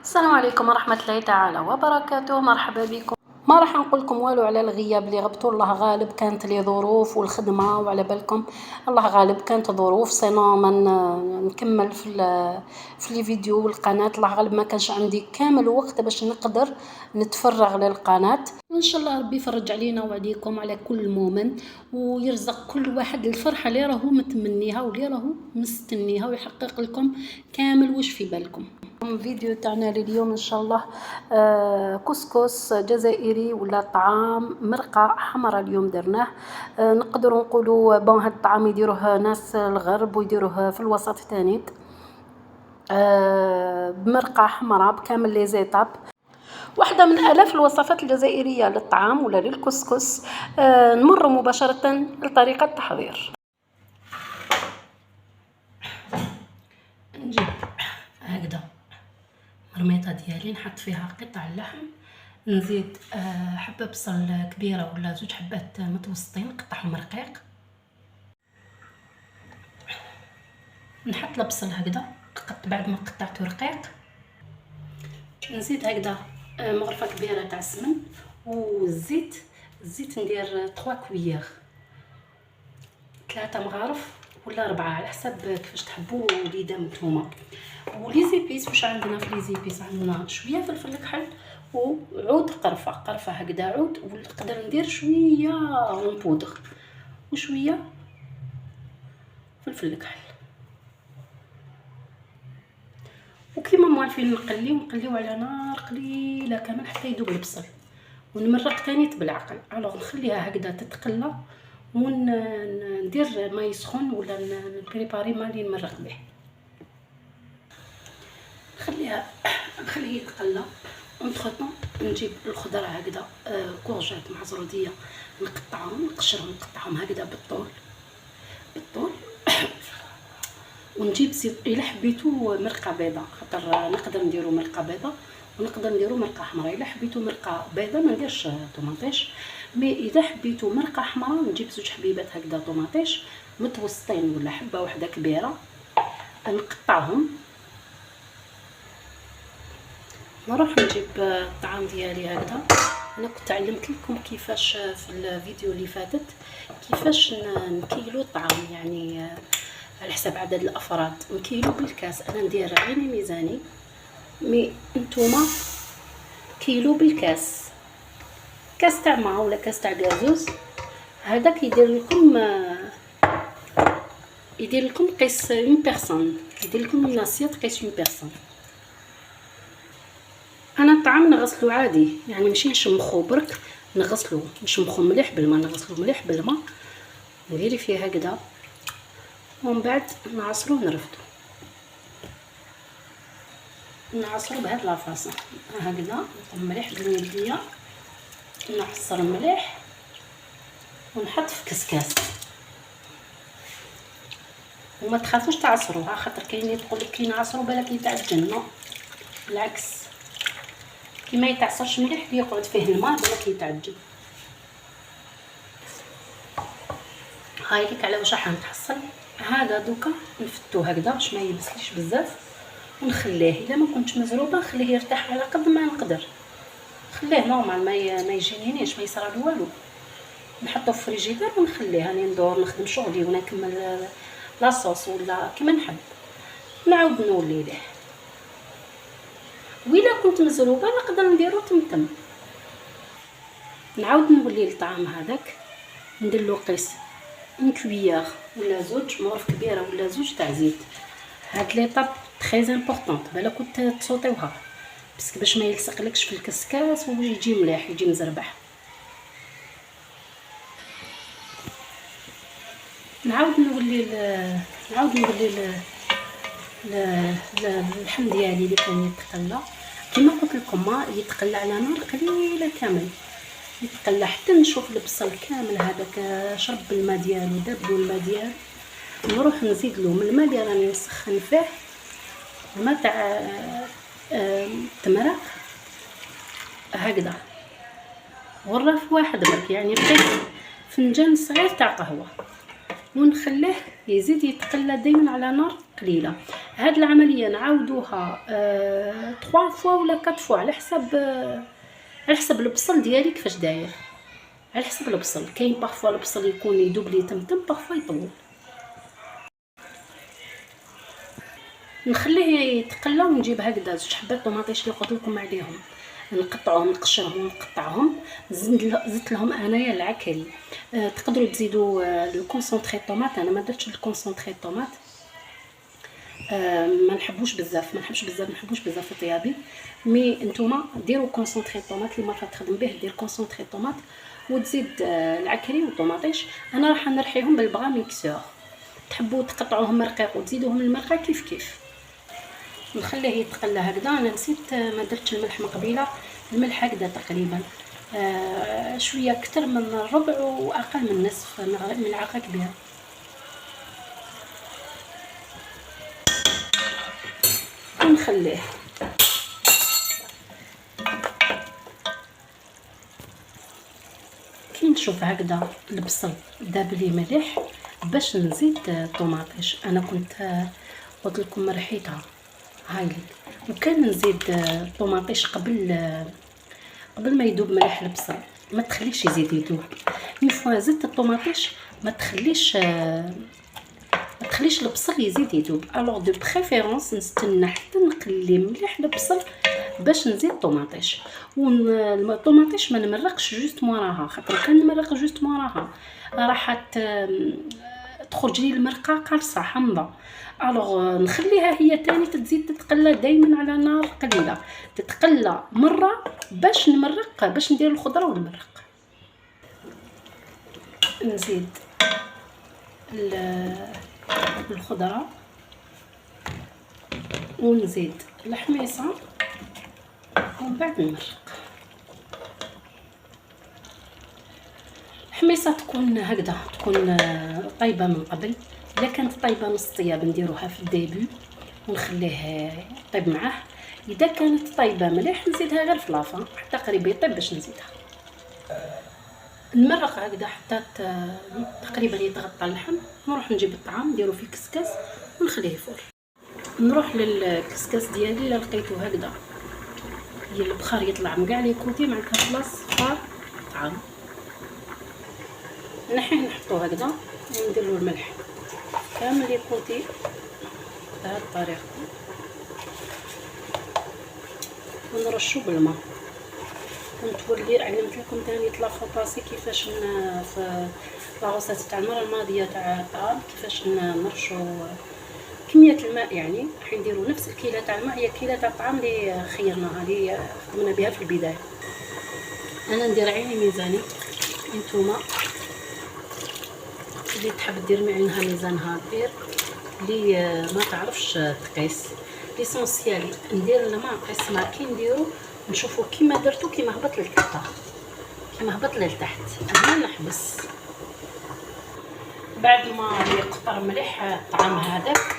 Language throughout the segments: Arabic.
السلام عليكم ورحمة الله تعالى وبركاته. مرحبا بكم. ما راح نقول لكم والو على الغياب اللي غبتوا، الله غالب، كانت لي ظروف والخدمه، وعلى بالكم الله غالب كانت ظروف سينو من نكمل في لي فيديو والقناه. الله غالب ما كانش عندي كامل وقت باش نقدر نتفرغ للقناه. وان شاء الله ربي يفرج علينا وعليكم على كل مؤمن، ويرزق كل واحد الفرحه اللي راهو متمنيها واللي راهو مستنيها، ويحقق لكم كامل واش في بالكم. الفيديو تاعنا لليوم ان شاء الله كسكس جزائري ولا طعام مرقه حمراء اليوم درناه. نقدروا نقولوا بون هذا الطعام يديروه ناس الغرب ويديروه في الوسط ثاني، بمرقه حمراء بكامل لي زيتاب. واحدة من آلاف الوصفات الجزائرية للطعام ولا للكسكس. نمر مباشرة لطريقة التحضير. نجيب هكذا مرميطة ديالي، نحط فيها قطع اللحم، نزيد حبة بصل كبيرة ولا 2 حبات متوسطين نقطعهم رقيق، نحط البصل هكذا بعد ما قطعته رقيق، نزيد هكذا مغرفة كبيرة تاع السمن والزيت. الزيت ندير 3 كويير، 3 مغارف ولا 4 على حسب كيفاش تحبوا وليدام نتوما. ولي زيبيس واش عندنا في لي زيبيس؟ عندنا شويه فلفل كحل وعود قرفه هكذا عود، ونقدر ندير شويه اون بودر وشويه فلفل كحل. وكيما موالفين نقليو على نار قليله كمان حتى يذوب البصل، ونمرق تاني بالعقل. الوغ نخليها هكذا تتقلى وندير ماء سخون ولا نبريباري ماء اللي نمرق به، نخليه يتقلى. اونتخطون نجيب الخضره هكذا كورجات مع زروديه، نقشرهم نقطعهم هكذا بالطول ونجيب زيت الا حبيتو مرقه بيضاء، خاطر نقدر نديرو مرقه بيضاء ونقدر نديرو مرقه حمراء. الا حبيتو مرقه بيضاء ما نديرش طوماطيش، مي اذا حبيتو مرقه حمراء نجيب 2 حبيبات هكذا طوماطيش متوسطين ولا حبه واحده كبيره، نقطعهم. نروح نجيب الطعام ديالي هكذا. انا كنت علمت لكم كيفاش في الفيديو اللي فاتت كيفاش نكيلو الطعام، يعني على حسب عدد الافراد نكيلو بالكاس. انا ندير عيني ميزاني، مي نتوما كيلو بالكاس، كاس تاع ما ولا كاس تاع غازوز هذاك يدير لكم قيس اون بيرسون، يدير لكم ناسيات قيس اون بيرسون. انا الطعام نغسلو عادي، يعني ماشي نشمخو برك، نغسلو نشمخو مليح بالماء، نغسلو مليح بالماء، نديري فيه هكذا ومن بعد نعصروه نرفدو، نعصرو بهاد لافاصون هكذا مليح باليديه، نعصر مليح ونحط في كسكاس. وما تخافوش تعصروها، خاطر كاين اللي تقول لك كي نعصرو بالك يتعجن، بالعكس كي ما يتعصرش مليح يقعد فيه الماء بالك يتعجن. هاي ليك على واش راح نتحصل. هذا دوكا نفتوه هكذا باش ما يبسليش بزاف ونخليه. الا ما كنتش مزروبه نخليه يرتاح على قد ما نقدر، خليه نورمال ما يجينيش ما يصرالو والو. نحطو في الفريجيدير ونخليه، راني ندور نخدم شغلي ونكمل لاصوص ولا كيما نحب، نعاود نولي ليه. وإلا كنت مزروبه نقدر نديرو تمتم. نعاود نولي للطعام هذاك، نديرلو قيس اون كويير ولا 2 مغرف كبيره ولا 2 تاع زيت. هاد ليطاب تري امبورطونط، بالك كنت تصوطيوها باسكو باش ما يلصقلكش في الكسكاس ويجي مليح يجي مزربح. نعاود نولي اللحم ديالي اللي كان يتقلى كما قلت لكم، ما يتقلى على نار قليله كامل، يتقلى حتى نشوف البصل كامل هذاك شرب الماء ديالو، دابو الماء ديالو. نروح نزيد له من الماء اللي راني نسخن فيه، الماء تاع التمرق هكذا، غرف واحد برك، يعني بقيت فنجان صغير تاع قهوه، ونخليه يزيد يتقلى دائما على نار قليله. هاد العمليه نعاودوها 3 فوا ولا 4 فوا على حسب البصل ديالي كيفاش داير، على حسب البصل. كاين بارفوا البصل يكون يدوب لي تمتم، بارفوا يطول. نخليه يتقلى ونجيب هكذا 2 حبات طوماطيش اللي قلت لكم عليهم، نقطعهم نقشرهم ونقطعهم. زدت لهم انايا العكري. تقدروا تزيدوا الكونسونطري طوماط. انا ما درتش الكونسونطري طوماط، ما نحبوش بزاف، ما نحبوش بزاف في طيابي. مي نتوما ديروا كونسونطري طوماط اللي مرة تخدم به، دير كونسونطري طوماط وتزيد العكري والطوماطيش. انا راح نرحيهم بالبغا ميكسور. تحبوا تقطعوهم رقيق وتزيدوهم المرقه كيف. نخليه يتقلى هكذا. انا نسيت ما درتش الملح من قبيله. الملح هكذا تقريبا شويه اكثر من الربع واقل من نصف ملعقه كبيره. ونخليه كي نشوف هكذا البصل داب لي مليح باش نزيد الطوماطيش. انا كنت قلت لكم رحيتها هايلي، وكان نزيد الطوماطيش قبل ما يذوب مليح البصل. ما تخليش يزيد يذوب. من فوا زدت الطوماطيش ما تخليش البصل يزيد يذوب. الوغ دو بريفيرونس نستنى حتى نقلي مليح البصل باش نزيد الطوماطيش. والطوماطيش ما نمرقش جوست موراها، خاطر كان نمرق جوست موراها راح تخرج لي المرقه قرصه حمضه. الوغ نخليها هي تاني تزيد تتقلى دائما على نار قليله، تتقلى مره باش نمرق، باش ندير الخضره ونمرق. نزيد الخضره ونزيد الحميصه ومن بعد نمرق. الحميصه تكون هكذا، تكون طيبه من قبل. الا كانت طيبه نص طياب نديروها في الديبي ونخليه يطيب معاه. اذا كانت طيبه مليح نزيدها غير في لافا حتى قريب يطيب باش نزيدها. نمرق هكذا حتى تقريبا يتغطى اللحم. نروح نجيب الطعام نديرو في الكسكاس ونخليه يفور. نروح للكسكاس ديالي الا لقيتو هكذا البخار يطلع من كاع لي كوتي مع الكلاص فار طعام، نحيه نحطو هكذا ونديرلو الملح كامل لي كوتي بهذه الطريقه، ونرشو بالماء. ونتولي علمت لكم ثاني طلاخ طاسي كيفاش في لاغوصات تاع المره الماضيه تاع الطعام كيفاش نرشو كميه الماء. يعني راح نديروا نفس الكيله تاع الماء، هي الكيله تاع الطعام اللي خيرناها اللي خدمنا بها في البدايه. انا ندير عيني ميزاني، نتوما اللي تحب دير معينها ميزانها دير، اللي ما تعرفش تقيس ليسونسيال ندير الماء نقيس الماء كي نديرو نشوفوا كيما درتو كيما هبط لتحت، كيما هبط لتحت انا نحبس. بعد ما يقطر مليح الطعام هذاك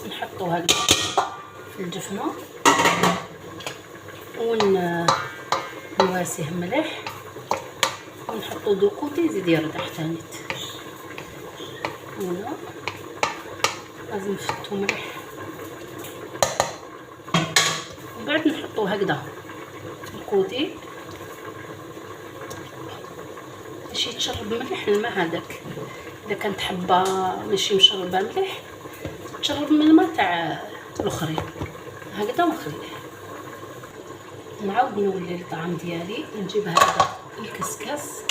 نحطوه هكذا في الجفنه ونواسيه مليح ونحطو دو كوتي يزيد يردح ثاني. ولا لازم نفتو مليح وبعد نحطو هكذا الكوتي باش يتشرب مليح الماء هذاك. اذا كانت حبه ماشي مشربه مليح تشرب من الماء تاع الاخرين هكذا ونخليه. نعاود نولي الطعام ديالي نجيب هذا الكسكاس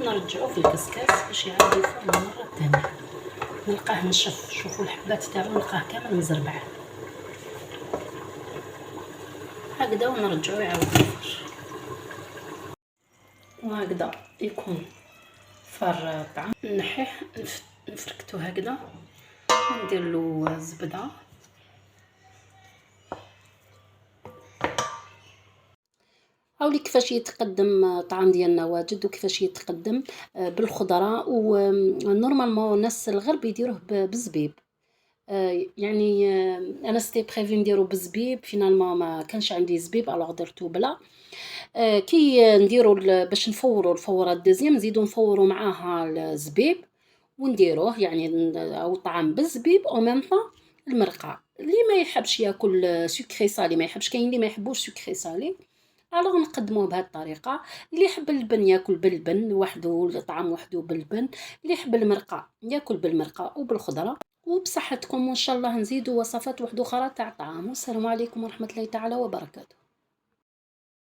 نرجعو في الكسكاس باش يعاود يفور المره الثانيه. نلقاه نشف، شوفوا الحبات تاعو نلقاه كامل مزربع هكذا ونرجعو يعاود يفور. وهكذا يكون فار الطعام. نحيه نفركتو هكذا وندير له الزبده. هاولي كيفاش يتقدم الطعام ديالنا واجد وكيفاش يتقدم بالخضره. ونورمالمون الناس الغرب يديروه بالزبيب. يعني انا ستي بريفي نديرو بالزبيب، فينالمون ما كانش عندي زبيب الوغ درتو بلا. كي نديرو باش نفورو الفوره الدوزيام نزيدو نفورو معاها الزبيب ونديروه يعني او طعام بالزبيب او ميم طون المرقة. اللي ما يحبش ياكل سكري صالي ما يحبش، كاين اللي ما يحبوش سكري صالي، الوغ نقدموه بهذه الطريقة. اللي يحب اللبن ياكل باللبن وحده، الطعام وحده باللبن. اللي يحب المرقة ياكل بالمرقة وبالخضرة. وبصحتكم، وإن شاء الله نزيدوا وصفات واحدة أخرى تاع طعام. والسلام عليكم ورحمة الله تعالى وبركاته.